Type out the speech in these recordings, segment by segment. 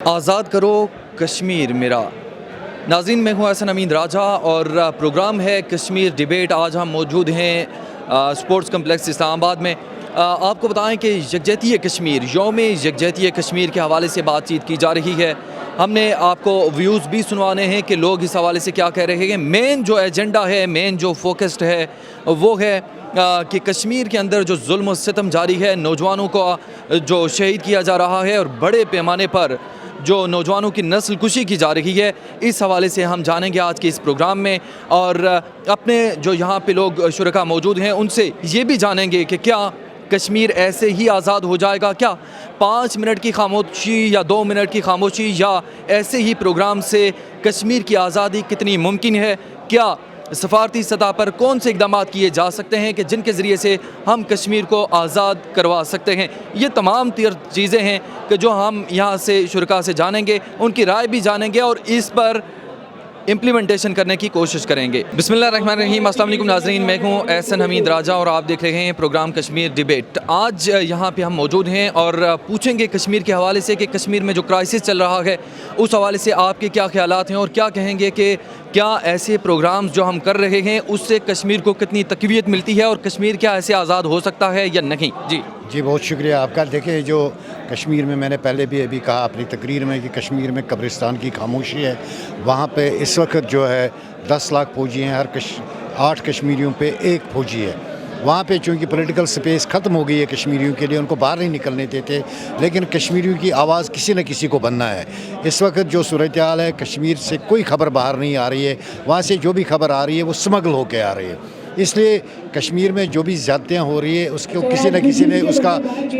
آزاد کرو کشمیر میرا۔ ناظرین، میں ہوں احسن امین راجہ اور پروگرام ہے کشمیر ڈیبیٹ۔ آج ہم موجود ہیں سپورٹس کمپلیکس اسلام آباد میں۔ آپ کو بتائیں کہ یکجہتی کشمیر، یوم یکجہتی کشمیر کے حوالے سے بات چیت کی جا رہی ہے۔ ہم نے آپ کو ویوز بھی سنوانے ہیں کہ لوگ اس حوالے سے کیا کہہ رہے ہیں۔ مین جو ایجنڈا ہے، مین جو فوکسڈ ہے وہ ہے کہ کشمیر کے اندر جو ظلم و ستم جاری ہے، نوجوانوں کو جو شہید کیا جا رہا ہے اور بڑے پیمانے پر جو نوجوانوں کی نسل کشی کی جا رہی ہے، اس حوالے سے ہم جانیں گے آج کے اس پروگرام میں۔ اور اپنے جو یہاں پہ لوگ شرکاء موجود ہیں ان سے یہ بھی جانیں گے کہ کیا کشمیر ایسے ہی آزاد ہو جائے گا، کیا 5 منٹ کی خاموشی یا 2 منٹ کی خاموشی یا ایسے ہی پروگرام سے کشمیر کی آزادی کتنی ممکن ہے، کیا سفارتی سطح پر کون سے اقدامات کیے جا سکتے ہیں کہ جن کے ذریعے سے ہم کشمیر کو آزاد کروا سکتے ہیں۔ یہ تمام چیزیں ہیں کہ جو ہم یہاں سے شرکاء سے جانیں گے، ان کی رائے بھی جانیں گے اور اس پر امپلیمنٹیشن کرنے کی کوشش کریں گے۔ بسم اللہ الرحمن الرحیم۔ السلام علیکم ناظرین، میں ہوں احسن حمید راجہ اور آپ دیکھ رہے ہیں پروگرام کشمیر ڈیبیٹ۔ آج یہاں پہ ہم موجود ہیں اور پوچھیں گے کشمیر کے حوالے سے کہ کشمیر میں جو کرائسس چل رہا ہے اس حوالے سے آپ کے کیا خیالات ہیں، اور کیا کہیں گے کہ کیا ایسے پروگرامز جو ہم کر رہے ہیں اس سے کشمیر کو کتنی تقویت ملتی ہے اور کشمیر کیا ایسے آزاد ہو سکتا ہے یا نہیں۔ جی بہت شکریہ آپ کا۔ دیکھیں، جو کشمیر میں نے پہلے بھی ابھی کہا اپنی تقریر میں کہ کشمیر میں قبرستان کی خاموشی ہے۔ وہاں پہ اس وقت جو ہے 10 لاکھ فوجی ہیں، 8 کشمیریوں پہ 1 فوجی ہے۔ وہاں پہ چونکہ پولیٹیکل سپیس ختم ہو گئی ہے کشمیریوں کے لیے، ان کو باہر نہیں نکلنے دیتے، لیکن کشمیریوں کی آواز کسی نہ کسی کو بننا ہے۔ اس وقت جو صورتحال ہے، کشمیر سے کوئی خبر باہر نہیں آ رہی ہے، وہاں سے جو بھی خبر آ رہی ہے وہ سمگل ہو کے آ رہی ہے۔ اس لیے کشمیر میں جو بھی زیادتیاں ہو رہی ہے اس کو کسی نہ کسی نے اس کا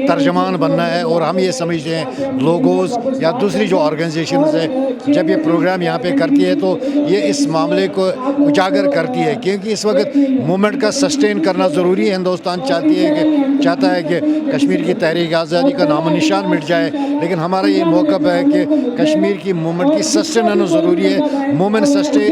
ترجمان بننا ہے، اور ہم یہ سمجھتے ہیں لوگوز یا دوسری جو آرگنائزیشنز ہیں جب یہ پروگرام یہاں پہ کرتی ہے تو یہ اس معاملے کو اجاگر کرتی ہے، کیونکہ اس وقت موومنٹ کا سسٹین کرنا ضروری ہے۔ ہندوستان چاہتا ہے کہ کشمیر کی تحریک آزادی کا نام و نشان مٹ جائے، لیکن ہمارا یہ موقف ہے کہ کشمیر کی موومنٹ کی سسٹین ہونا ضروری ہے۔ موومنٹ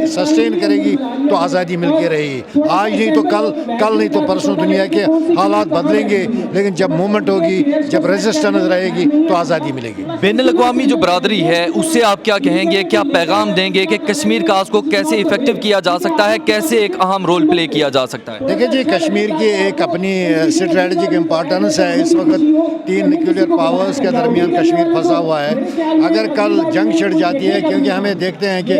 سسٹین کرے گی تو آزادی مل کے رہے گی، آج نہیں تو کل نہیں تو پرسوں دنیا کے حالات بدلیں گے، لیکن جب موومنٹ ہوگی، جب ریزسٹنس رہے گی تو آزادی ملے گی۔ بین الاقوامی جو برادری ہے اس سے آپ کیا کہیں گے، کیا پیغام دیں گے کہ کشمیر کاز کو کیسے ایفیکٹو کیا جا سکتا ہے، کیسے ایک اہم رول پلے کیا جا سکتا ہے؟ دیکھیں جی، کشمیر کی ایک اپنی اسٹریٹجک امپورٹنس ہے۔ اس وقت 3 نیوکلیئر پاورز کے درمیان کشمیر پھنسا ہوا ہے۔ اگر کل جنگ چھڑ جاتی ہے، کیونکہ ہمیں دیکھتے ہیں کہ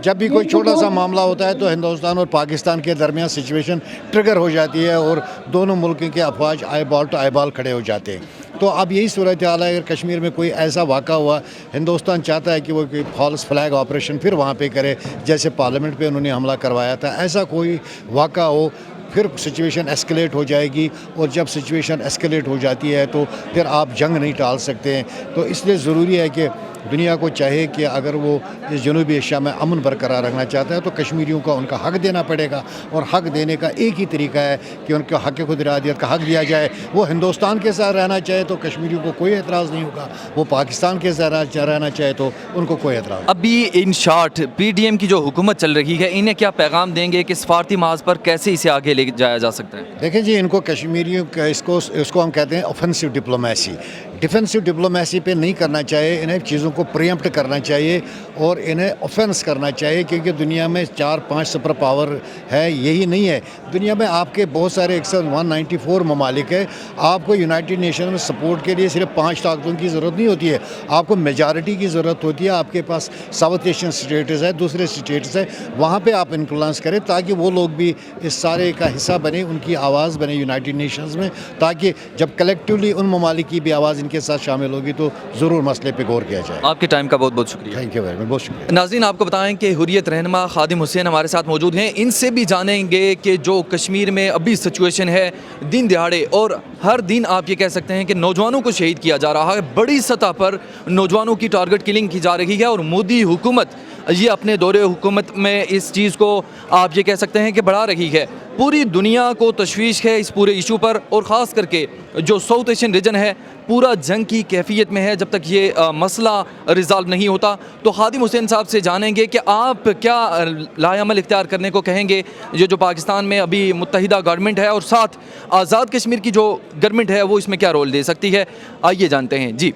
جب بھی کوئی چھوٹا سا معاملہ ہوتا ہے تو ہندوستان اور پاکستان کے درمیان سچویشن ٹریگر ہو جاتی ہے اور دونوں ملکوں کے افواج آئی بال ٹو آئی بال کھڑے ہو جاتے ہیں۔ تو اب یہی صورتحال ہے، اگر کشمیر میں کوئی ایسا واقعہ ہوا، ہندوستان چاہتا ہے کہ وہ کوئی فالس فلیگ آپریشن پھر وہاں پہ کرے، جیسے پارلیمنٹ پہ انہوں نے حملہ کروایا تھا، ایسا کوئی واقعہ ہو پھر سچویشن ایسکلیٹ ہو جائے گی، اور جب سچویشن ایسکلیٹ ہو جاتی ہے تو پھر آپ جنگ نہیں ٹال سکتے ہیں۔ تو اس لیے ضروری ہے کہ دنیا کو چاہے کہ اگر وہ اس جنوبی ایشیا میں امن برقرار رکھنا چاہتا ہے تو کشمیریوں کو ان کا حق دینا پڑے گا، اور حق دینے کا ایک ہی طریقہ ہے کہ ان کو حق خود ارادیت کا حق دیا جائے۔ وہ ہندوستان کے ساتھ رہنا چاہے تو کشمیریوں کو کوئی اعتراض نہیں ہوگا، وہ پاکستان کے ساتھ رہنا چاہے تو ان کو کوئی اعتراض۔ ابھی ان شارٹ پی ڈی ایم کی جو حکومت چل رہی ہے، انہیں کیا پیغام دیں گے کہ سفارتی محاذ پر کیسے اسے آگے لے جایا جا سکتا ہے؟ دیکھیں جی، ان کو کشمیریوں کا اس کو ہم کہتے ہیں اوفینسو ڈپلومیسی۔ ڈیفینسو ڈپلومیسی پہ نہیں کرنا چاہیے، انہیں چیزوں کو پریمپٹ کرنا چاہیے اور انہیں اوفینس کرنا چاہیے، کیونکہ دنیا میں 4-5 سپر پاور ہے، یہی نہیں ہے دنیا میں۔ آپ کے بہت سارے 194 ممالک ہیں، آپ کو یونائٹڈ نیشن میں سپورٹ کے لیے صرف 5 طاقتوں کی ضرورت نہیں ہوتی ہے، آپ کو میجارٹی کی ضرورت ہوتی ہے۔ آپ کے پاس ساؤتھ ایشین اسٹیٹس ہے، دوسرے اسٹیٹس ہیں، وہاں پہ آپ انفلوئنس کریں تاکہ وہ لوگ بھی اس سارے کا حصہ بنے، ان کی آواز بنے یونائٹڈ نیشنز میں، تاکہ جب کلیکٹیولی ان ممالک کی بھی آواز ان کے ساتھ شامل ہوگی تو ضرور مسئلے پہ غور کیا جائے۔ آپ کے ٹائم کا بہت بہت شکریہ۔ تھینک یو ویری مچ، بہت شکریہ۔ ناظرین، آپ کو بتائیں کہ حریت رہنما خادم حسین ہمارے ساتھ موجود ہیں، ان سے بھی جانیں گے کہ جو کشمیر میں ابھی سچویشن ہے دن دہاڑے اور ہر دن آپ یہ کہہ سکتے ہیں کہ نوجوانوں کو شہید کیا جا رہا ہے، بڑی سطح پر نوجوانوں کی ٹارگٹ کلنگ کی جا رہی ہے، اور مودی حکومت یہ اپنے دور حکومت میں اس چیز کو آپ یہ کہہ سکتے ہیں کہ بڑھا رہی ہے۔ پوری دنیا کو تشویش ہے اس پورے ایشو پر، اور خاص کر کے جو ساؤتھ ایشین ریجن ہے پورا جنگ کی کیفیت میں ہے۔ جب تک یہ مسئلہ ریزالو نہیں ہوتا تو خادم حسین صاحب سے جانیں گے کہ آپ کیا لائے عمل اختیار کرنے کو کہیں گے، یہ جو پاکستان میں ابھی متحدہ گورنمنٹ ہے اور ساتھ آزاد کشمیر کی جو گورنمنٹ ہے وہ اس میں کیا رول دے سکتی ہے۔ آئیے جانتے ہیں۔ جی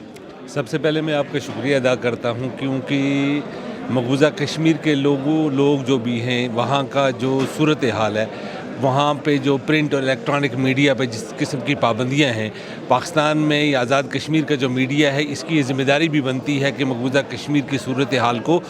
سب سے پہلے میں آپ کا شکریہ ادا کرتا ہوں، کیونکہ مقبوضہ کشمیر کے لوگ جو بھی ہیں، وہاں کا جو صورتحال ہے، وہاں پہ جو پرنٹ اور الیکٹرانک میڈیا پہ جس قسم کی پابندیاں ہیں، پاکستان میں یہ آزاد کشمیر کا جو میڈیا ہے، اس کی یہ ذمہ داری بھی بنتی ہے کہ مقبوضہ کشمیر کی صورتحال کو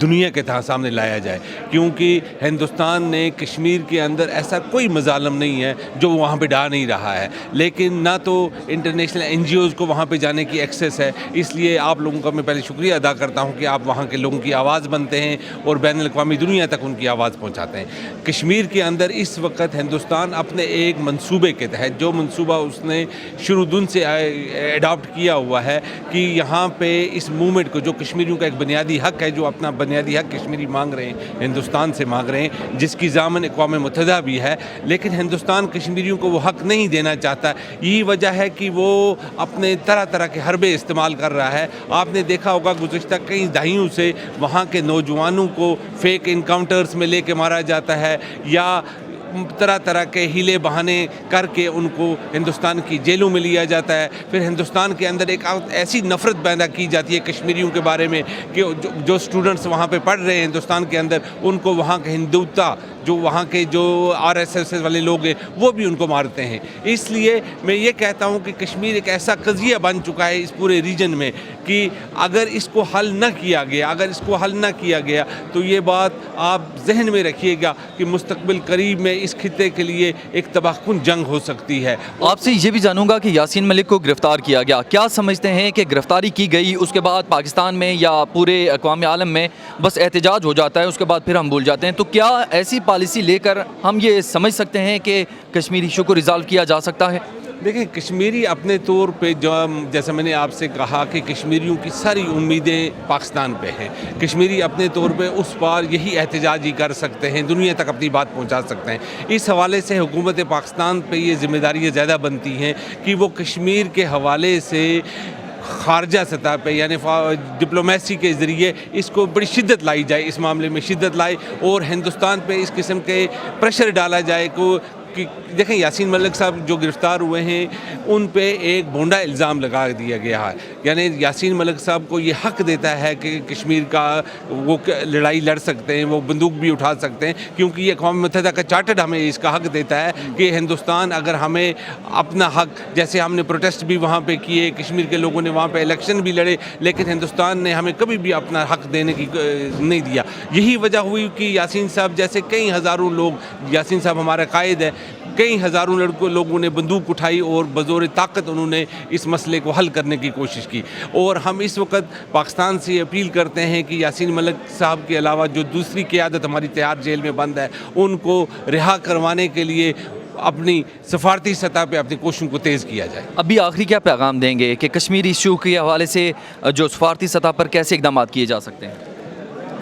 دنیا کے سامنے لایا جائے، کیونکہ ہندوستان نے کشمیر کے اندر ایسا کوئی مظالم نہیں ہے جو وہاں پہ ڈال نہیں رہا ہے، لیکن نہ تو انٹرنیشنل این جی اوز کو وہاں پہ جانے کی ایکسیس ہے۔ اس لیے آپ لوگوں کا میں پہلے شکریہ ادا کرتا ہوں کہ آپ وہاں کے لوگوں کی آواز بنتے ہیں اور بین الاقوامی دنیا تک ان کی آواز پہنچاتے ہیں۔ کشمیر کے اندر اس وقت ہندوستان اپنے ایک منصوبے کے تحت، جو منصوبہ اس نے شروع دن سے اڈاپٹ کیا ہوا ہے کہ یہاں پہ اس موومنٹ کو، جو کشمیریوں کا ایک بنیادی حق ہے، جو اپنا بنیادی حق کشمیری مانگ رہے ہیں، ہندوستان سے مانگ رہے ہیں، جس کی ضامن اقوام متحدہ بھی ہے، لیکن ہندوستان کشمیریوں کو وہ حق نہیں دینا چاہتا۔ یہی وجہ ہے کہ وہ اپنے طرح طرح کے حربے استعمال کر رہا ہے۔ آپ نے دیکھا ہوگا گزشتہ کئی دہائیوں سے وہاں کے نوجوانوں کو فیک انکاؤنٹرز میں لے کے مارا جاتا ہے، یا طرح طرح کے ہیلے بہانے کر کے ان کو ہندوستان کی جیلوں میں لیا جاتا ہے۔ پھر ہندوستان کے اندر ایک ایسی نفرت پیدا کی جاتی ہے کشمیریوں کے بارے میں کہ جو اسٹوڈنٹس وہاں پہ پڑھ رہے ہیں ہندوستان کے اندر، ان کو وہاں کے ہندوتا، جو وہاں کے جو آر ایس ایس والے لوگ ہیں، وہ بھی ان کو مارتے ہیں۔ اس لیے میں یہ کہتا ہوں کہ کشمیر ایک ایسا قضیہ بن چکا ہے اس پورے ریجن میں کہ اگر اس کو حل نہ کیا گیا تو یہ بات آپ ذہن میں رکھیے گا کہ مستقبل قریب میں اس خطے کے لیے ایک تباہ کن جنگ ہو سکتی ہے۔ آپ سے یہ بھی جانوں گا کہ یاسین ملک کو گرفتار کیا گیا، کیا سمجھتے ہیں کہ گرفتاری کی گئی اس کے بعد پاکستان میں یا پورے اقوام عالم میں بس احتجاج ہو جاتا ہے، اس کے بعد پھر ہم بھول جاتے ہیں، تو کیا ایسی پالیسی لے کر ہم یہ سمجھ سکتے ہیں کہ کشمیری ایشو کو ریزالو کیا جا سکتا ہے؟ دیکھیں، کشمیری اپنے طور پہ، جیسے میں نے آپ سے کہا کہ کشمیریوں کی ساری امیدیں پاکستان پہ ہیں۔ کشمیری اپنے طور پہ اس پار یہی احتجاج ہی کر سکتے ہیں، دنیا تک اپنی بات پہنچا سکتے ہیں۔ اس حوالے سے حکومت پاکستان پہ یہ ذمہ داریاں زیادہ بنتی ہیں کہ وہ کشمیر کے حوالے سے خارجہ سطح پہ، یعنی ڈپلومیسی کے ذریعے اس کو بڑی شدت لائی جائے، اس معاملے میں شدت لائے اور ہندوستان پہ اس قسم کے پریشر ڈالا جائے کہ دیکھیں، یاسین ملک صاحب جو گرفتار ہوئے ہیں ان پہ ایک بھونڈا الزام لگا دیا گیا ہے، یعنی یاسین ملک صاحب کو یہ حق دیتا ہے کہ کشمیر کا وہ لڑائی لڑ سکتے ہیں، وہ بندوق بھی اٹھا سکتے ہیں، کیونکہ یہ اقوام متحدہ کا چارٹر ہمیں اس کا حق دیتا ہے کہ ہندوستان اگر ہمیں اپنا حق، جیسے ہم نے پروٹیسٹ بھی وہاں پہ کیے، کشمیر کے لوگوں نے وہاں پہ الیکشن بھی لڑے، لیکن ہندوستان نے ہمیں کبھی بھی اپنا حق دینے کی نہیں دیا۔ یہی وجہ ہوئی کہ یاسین صاحب جیسے کئی ہزاروں لوگ، یاسین صاحب ہمارے قائد ہیں، کئی ہزاروں لوگوں نے بندوق اٹھائی اور بزور طاقت انہوں نے اس مسئلے کو حل کرنے کی کوشش کی۔ اور ہم اس وقت پاکستان سے اپیل کرتے ہیں کہ یاسین ملک صاحب کے علاوہ جو دوسری قیادت ہماری تہاڑ جیل میں بند ہے، ان کو رہا کروانے کے لیے اپنی سفارتی سطح پہ اپنی کوششوں کو تیز کیا جائے۔ ابھی آخری کیا پیغام دیں گے کہ کشمیری ایشو کے حوالے سے جو سفارتی سطح پر کیسے اقدامات کیے جا سکتے ہیں؟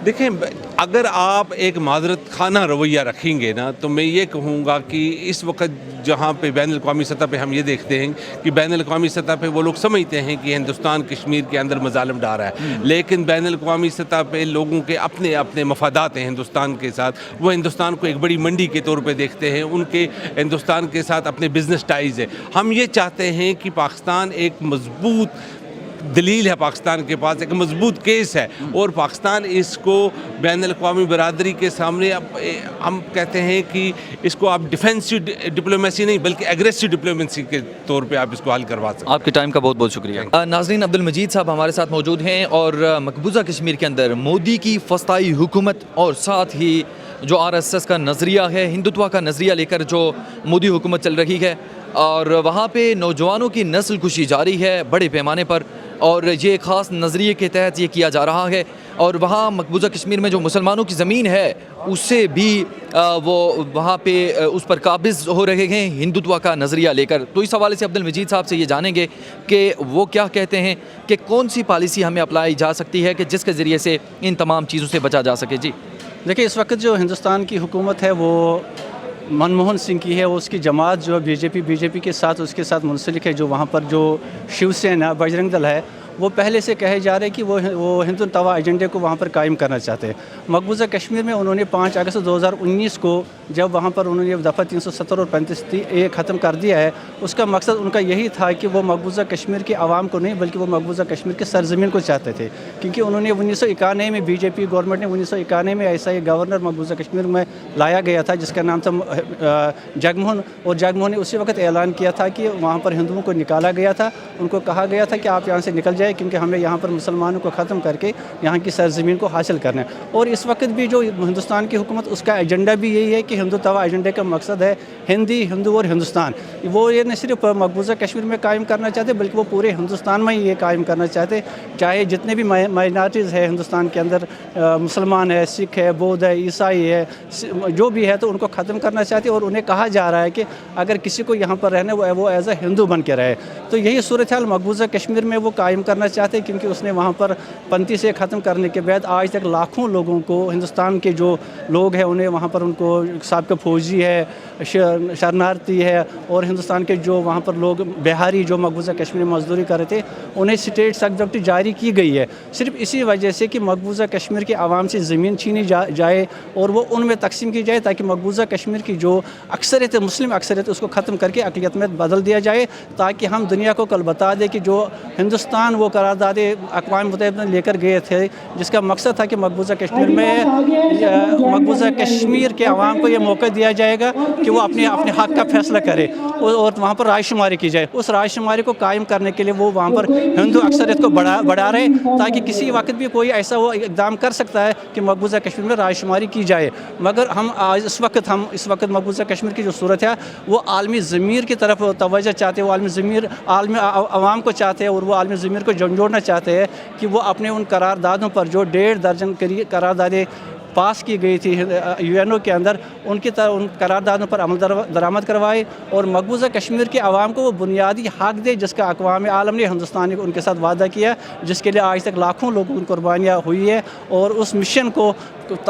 دیکھیں، اگر آپ ایک معذرت خانہ رویہ رکھیں گے نا، تو میں یہ کہوں گا کہ اس وقت جہاں پہ بین الاقوامی سطح پہ ہم یہ دیکھتے ہیں کہ بین الاقوامی سطح پہ وہ لوگ سمجھتے ہیں کہ ہندوستان کشمیر کے اندر مظالم ڈال رہا ہے، لیکن بین الاقوامی سطح پہ لوگوں کے اپنے اپنے مفادات ہیں ہندوستان کے ساتھ۔ وہ ہندوستان کو ایک بڑی منڈی کے طور پہ دیکھتے ہیں، ان کے ہندوستان کے ساتھ اپنے بزنس ٹائز ہیں۔ ہم یہ چاہتے ہیں کہ پاکستان ایک مضبوط دلیل ہے، پاکستان کے پاس ایک مضبوط کیس ہے، اور پاکستان اس کو بین الاقوامی برادری کے سامنے، ہم کہتے ہیں کہ اس کو آپ ڈیفینسو ڈپلومیسی نہیں بلکہ ایگریسو ڈپلومیسی کے طور پہ آپ اس کو حل کروا سکتے ہیں۔ آپ کے ٹائم کا بہت بہت شکریہ۔ ناظرین، عبد المجید صاحب ہمارے ساتھ موجود ہیں، اور مقبوضہ کشمیر کے اندر مودی کی فسطائی حکومت اور ساتھ ہی جو آر ایس ایس کا نظریہ ہے، ہندوتوا کا نظریہ لے کر جو مودی حکومت چل رہی ہے، اور وہاں پہ نوجوانوں کی نسل کشی جاری ہے بڑے پیمانے پر، اور یہ ایک خاص نظریے کے تحت یہ کیا جا رہا ہے، اور وہاں مقبوضہ کشمیر میں جو مسلمانوں کی زمین ہے اس سے بھی وہ وہاں پہ اس پر قابض ہو رہے ہیں ہندوتوا کا نظریہ لے کر۔ تو اس حوالے سے عبد المجید صاحب سے یہ جانیں گے کہ وہ کیا کہتے ہیں کہ کون سی پالیسی ہمیں اپلائی جا سکتی ہے کہ جس کے ذریعے سے ان تمام چیزوں سے بچا جا سکے۔ جی دیکھیں، اس وقت جو ہندوستان کی حکومت ہے وہ منموہن سنگھ کی ہے، وہ اس کی جماعت جو بی جے پی کے ساتھ اس کے ساتھ منسلک ہے، جو وہاں پر جو شیو سینا بجرنگ دل ہے وہ پہلے سے کہے جا رہے ہیں کہ وہ ہندو توا ایجنڈے کو وہاں پر قائم کرنا چاہتے ہیں. مقبوضہ کشمیر میں انہوں نے 5 اگست 2019 کو جب وہاں پر انہوں نے دفعہ 370 اور 35 ختم کر دیا ہے, اس کا مقصد ان کا یہی تھا کہ وہ مقبوضہ کشمیر کے عوام کو نہیں بلکہ وہ مقبوضہ کشمیر کے سرزمین کو چاہتے تھے, کیونکہ انہوں نے 1991 میں BJP گورنمنٹ نے 1991 میں ایسا ایک گورنر مقبوضہ کشمیر میں لایا گیا تھا جس کا نام تھا جگموہن, اور جگموہن نے اسی وقت اعلان کیا تھا کہ وہاں پر ہندوؤں کو نکالا گیا تھا, ان کو کہا گیا تھا کہ آپ یہاں سے نکل جائے کیونکہ ہمیں یہاں پر مسلمانوں کو ختم کر کے یہاں کی سرزمین کو حاصل کرنا ہے. اور اس وقت بھی جو ہندوستان کی حکومت اس کا ایجنڈا بھی یہی ہے کہ ہندو توا ایجنڈے کا مقصد ہے ہندو اور ہندوستان. وہ یہ نہ صرف مقبوضہ کشمیر میں قائم کرنا چاہتے بلکہ وہ پورے ہندوستان میں ہی یہ قائم کرنا چاہتے, چاہے جتنے بھی مائنارٹیز ہے ہندوستان کے اندر, مسلمان ہے, سکھ ہے, بودھ ہے, عیسائی ہے, جو بھی ہے, تو ان کو ختم کرنا چاہتے. اور انہیں کہا جا رہا ہے کہ اگر کسی کو یہاں پر رہنا ہے وہ ایز اے ہندو بن کے رہے. تو یہی صورتحال مقبوضہ کشمیر میں وہ قائم کرنا چاہتے ہیں, کیونکہ اس نے وہاں پر 35 سے ختم کرنے کے بعد آج تک لاکھوں لوگوں کو, ہندوستان کے جو لوگ ہیں انہیں وہاں پر ان کو سابقہ فوجی ہے, شرنارتی ہے, اور ہندوستان کے جو وہاں پر لوگ بہاری جو مقبوضہ کشمیر میں مزدوری کر رہے تھے انہیں اسٹیٹ سبجیکٹ جاری کی گئی ہے, صرف اسی وجہ سے کہ مقبوضہ کشمیر کے عوام سے زمین چھینی جائے اور وہ ان میں تقسیم کی جائے, تاکہ مقبوضہ کشمیر کی جو اکثریت مسلم اکثریت اس کو ختم کر کے اقلیت میں بدل دیا جائے, تاکہ ہم دنیا کو کل بتا دیں کہ جو ہندوستان وہ قرارداد اقوام متحدہ میں لے کر گئے تھے جس کا مقصد تھا کہ مقبوضہ کشمیر میں مقبوضہ کشمیر کے عوام کو یہ موقع دیا جائے گا کہ وہ اپنے حق کا فیصلہ کرے اور وہاں پر رائے شماری کی جائے. اس رائے شماری کو قائم کرنے کے لیے وہ وہاں پر ہندو اکثریت کو بڑھا رہے, تاکہ کسی وقت بھی کوئی ایسا وہ اقدام کر سکتا ہے کہ مقبوضہ کشمیر میں رائے شماری کی جائے. مگر ہم آج اس وقت مقبوضہ کشمیر کی جو صورت ہے وہ عالمی ضمیر کی طرف توجہ چاہتے ہیں, وہ عالمی عوام کو چاہتے ہیں, اور وہ عالمی ضمیر کو جھنجھوڑنا چاہتے ہیں کہ وہ اپنے ان قراردادوں پر جو 1.5 درجن قراردادیں پاس کی گئی تھی UNO کے اندر, ان قراردادوں پر عمل درآمد کروائے اور مقبوضہ کشمیر کے عوام کو وہ بنیادی حق دے جس کا اقوام عالم نے ہندوستان نے ان کے ساتھ وعدہ کیا, جس کے لیے آج تک لاکھوں لوگوں کی قربانیاں ہوئی ہے. اور اس مشن کو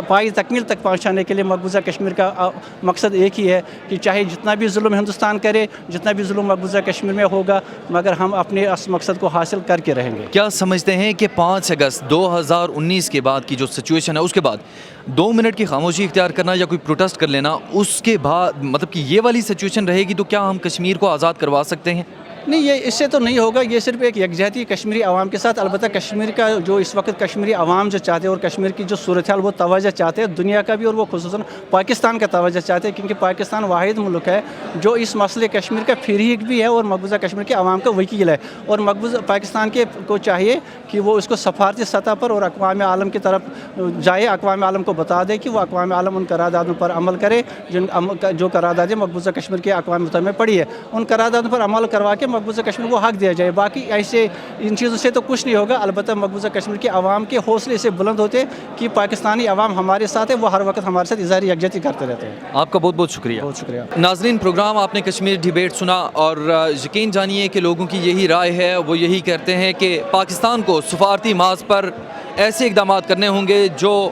پائی تکمیل تک پہنچانے کے لیے مقبوضہ کشمیر کا مقصد ایک ہی ہے کہ چاہے جتنا بھی ظلم ہندوستان کرے, جتنا بھی ظلم مقبوضہ کشمیر میں ہوگا, مگر ہم اپنے اس مقصد کو حاصل کر کے رہیں گے. کیا سمجھتے ہیں کہ 5 اگست 2019 کے بعد کی جو سچویشن ہے اس کے بعد 2 منٹ کی خاموشی اختیار کرنا یا کوئی پروٹیسٹ کر لینا, اس کے بعد مطلب کہ یہ والی سچویشن رہے گی تو کیا ہم کشمیر کو آزاد کروا سکتے ہیں؟ نہیں, یہ اس سے تو نہیں ہوگا. یہ صرف ایک یکجہتی کشمیری عوام کے ساتھ, البتہ کشمیر کا جو اس وقت کشمیری عوام جو چاہتے ہیں اور کشمیر کی جو صورتحال وہ توجہ چاہتے ہیں دنیا کا بھی, اور وہ خصوصاً پاکستان کا توجہ چاہتے ہیں, کیونکہ پاکستان واحد ملک ہے جو اس مسئلے کشمیر کا فریق بھی ہے اور مقبوضہ کشمیر کے عوام کا وکیل ہے. اور مقبوضہ پاکستان کو چاہیے کہ وہ اس کو سفارتی سطح پر اور اقوام عالم کی طرف جائے, اقوام عالم کو بتا دے کہ وہ اقوام عالم ان قراردادوں پر عمل کرے جو قراردادیں مقبوضہ کشمیر کے اقوام متحدہ میں پڑی ہے, ان قراردادوں پر عمل کروا کے مقبوضہ کشمیر کو حق دیا جائے. باقی ایسے ان چیزوں سے تو کچھ نہیں ہوگا. البتہ مقبوضہ کشمیر کے عوام کے حوصلے سے بلند ہوتے کہ پاکستانی عوام ہمارے ساتھ ہے, وہ ہر وقت ہمارے ساتھ اظہار یکجہتی کرتے رہتے ہیں. آپ کا بہت بہت شکریہ. بہت شکریہ. ناظرین, پروگرام آپ نے کشمیر ڈیبیٹ سنا اور یقین جانیے کہ لوگوں کی یہی رائے ہے, وہ یہی کہتے ہیں کہ پاکستان کو سفارتی محاذ پر ایسے اقدامات کرنے ہوں گے جو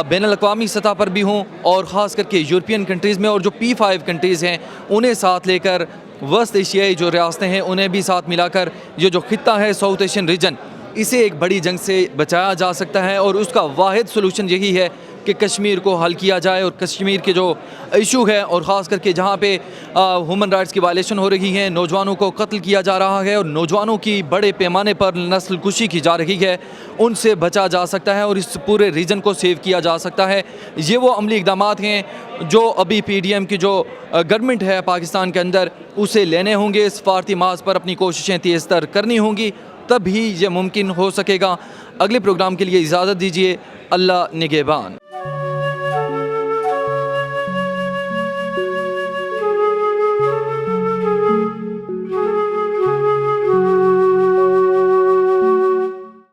بین الاقوامی سطح پر بھی ہوں, اور خاص کر کے یورپین کنٹریز میں, اور جو P5 کنٹریز ہیں انہیں ساتھ لے کر, وسط ایشیائی جو ریاستیں ہیں انہیں بھی ساتھ ملا کر یہ جو خطہ ہے ساؤتھ ایشین ریجن, اسے ایک بڑی جنگ سے بچایا جا سکتا ہے. اور اس کا واحد سلوشن یہی ہے کہ کشمیر کو حل کیا جائے, اور کشمیر کے جو ایشو ہے, اور خاص کر کے جہاں پہ ہیومن رائٹس کی وائلیشن ہو رہی ہیں, نوجوانوں کو قتل کیا جا رہا ہے اور نوجوانوں کی بڑے پیمانے پر نسل کشی کی جا رہی ہے, ان سے بچا جا سکتا ہے اور اس پورے ریجن کو سیو کیا جا سکتا ہے. یہ وہ عملی اقدامات ہیں جو ابھی PDM کی جو گورنمنٹ ہے پاکستان کے اندر اسے لینے ہوں گے, سفارتی محاذ پر اپنی کوششیں تیز تر کرنی ہوں گی, تب ہی یہ ممکن ہو سکے گا. اگلے پروگرام کے لیے اجازت دیجیے. اللہ نگہبان.